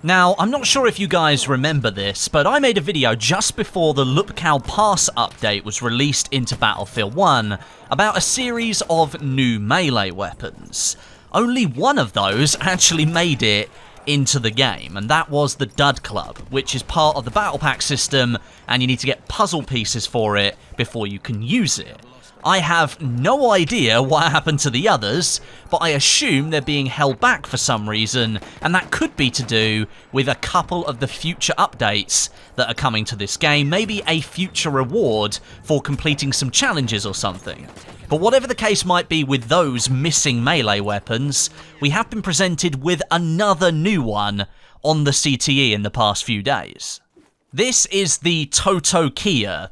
Now, I'm not sure if you guys remember this, but I made a video just before the Lupkal Pass update was released into Battlefield 1 about a series of new melee weapons. Only one of those actually made it into the game, and that was the Dud Club, which is part of the Battle Pack system, and you need to get puzzle pieces for it before you can use it. I have no idea what happened to the others, but I assume they're being held back for some reason, and that could be to do with a couple of the future updates that are coming to this game, maybe a future reward for completing some challenges or something. But whatever the case might be with those missing melee weapons, we have been presented with another new one on the CTE in the past few days. This is the Totokia,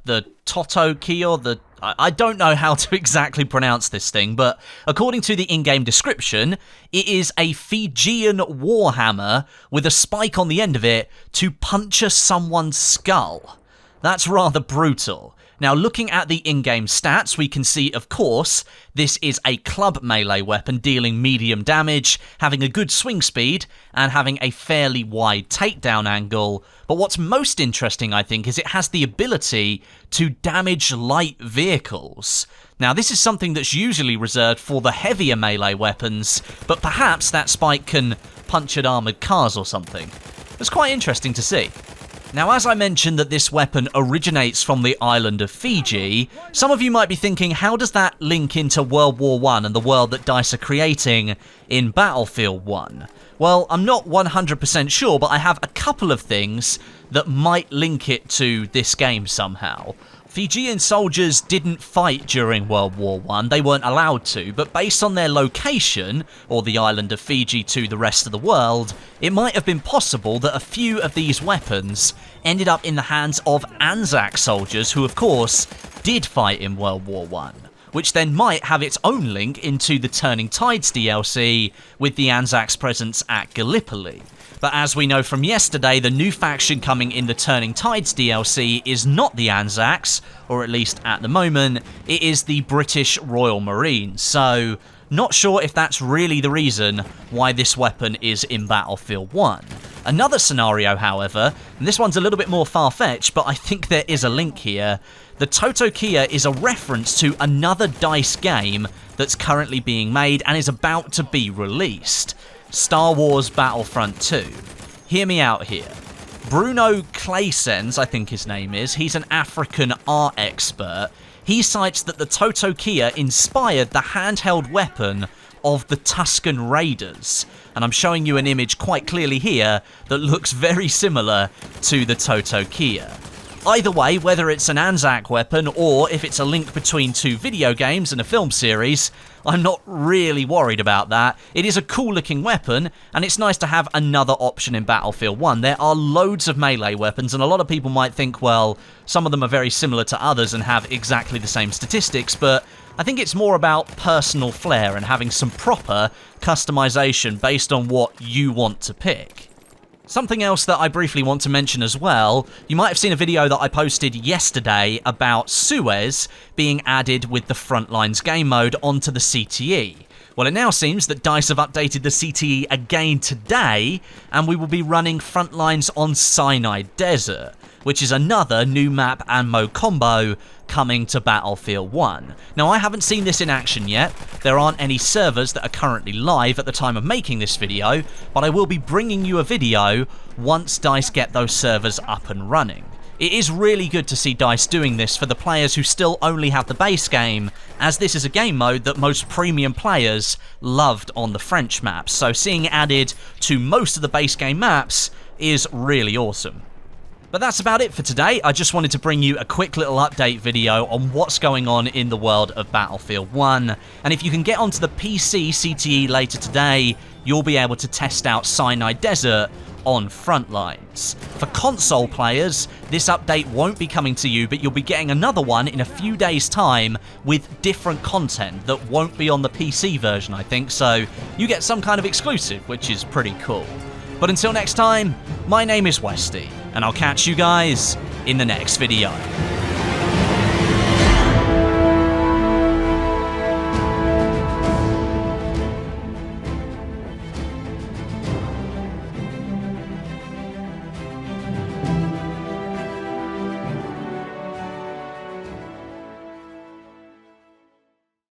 I don't know how to exactly pronounce this thing, but according to the in-game description, it is a Fijian warhammer with a spike on the end of it to puncture someone's skull. That's rather brutal. Now, looking at the in-game stats, we can see, of course, this is a club melee weapon dealing medium damage, having a good swing speed, and having a fairly wide takedown angle. But what's most interesting, I think, is it has the ability to damage light vehicles. Now, this is something that's usually reserved for the heavier melee weapons, but perhaps that spike can puncture armoured cars or something. It's quite interesting to see. Now, as I mentioned that this weapon originates from the island of Fiji, some of you might be thinking, how does that link into World War I and the world that DICE are creating in Battlefield 1? Well, I'm not 100% sure, but I have a couple of things that might link it to this game somehow. Fijian soldiers didn't fight during World War I, they weren't allowed to, but based on their location, or the island of Fiji to the rest of the world, it might have been possible that a few of these weapons ended up in the hands of Anzac soldiers who, of course, did fight in World War I, which then might have its own link into the Turning Tides DLC with the Anzac's presence at Gallipoli. But as we know from yesterday, the new faction coming in the Turning Tides DLC is not the Anzacs, or at least at the moment, it is the British Royal Marines. So, not sure if that's really the reason why this weapon is in Battlefield 1. Another scenario, however, and this one's a little bit more far-fetched, but I think there is a link here. The Totokia is a reference to another DICE game that's currently being made and is about to be released. Star Wars Battlefront 2. Hear me out here. Bruno Claesens, I think his name is, he's an African art expert. He cites that the Totokia inspired the handheld weapon of the Tusken Raiders. And I'm showing you an image quite clearly here that looks very similar to the Totokia. Either way, whether it's an Anzac weapon or if it's a link between two video games and a film series, I'm not really worried about that. It is a cool looking weapon, and it's nice to have another option in Battlefield 1. There are loads of melee weapons, and a lot of people might think, well, some of them are very similar to others and have exactly the same statistics, but I think it's more about personal flair and having some proper customization based on what you want to pick. Something else that I briefly want to mention as well, you might have seen a video that I posted yesterday about Suez being added with the Frontlines game mode onto the CTE. Well, it now seems that DICE have updated the CTE again today, and we will be running Frontlines on Sinai Desert, which is another new map and mode combo coming to Battlefield 1. Now, I haven't seen this in action yet. There aren't any servers that are currently live at the time of making this video, but I will be bringing you a video once DICE get those servers up and running. It is really good to see DICE doing this for the players who still only have the base game, as this is a game mode that most premium players loved on the French maps, so seeing it added to most of the base game maps is really awesome. But that's about it for today. I just wanted to bring you a quick little update video on what's going on in the world of Battlefield 1. And if you can get onto the PC CTE later today, you'll be able to test out Sinai Desert on Frontlines. For console players, this update won't be coming to you, but you'll be getting another one in a few days' time with different content that won't be on the PC version, I think, so you get some kind of exclusive, which is pretty cool. But until next time, my name is Westie, and I'll catch you guys in the next video.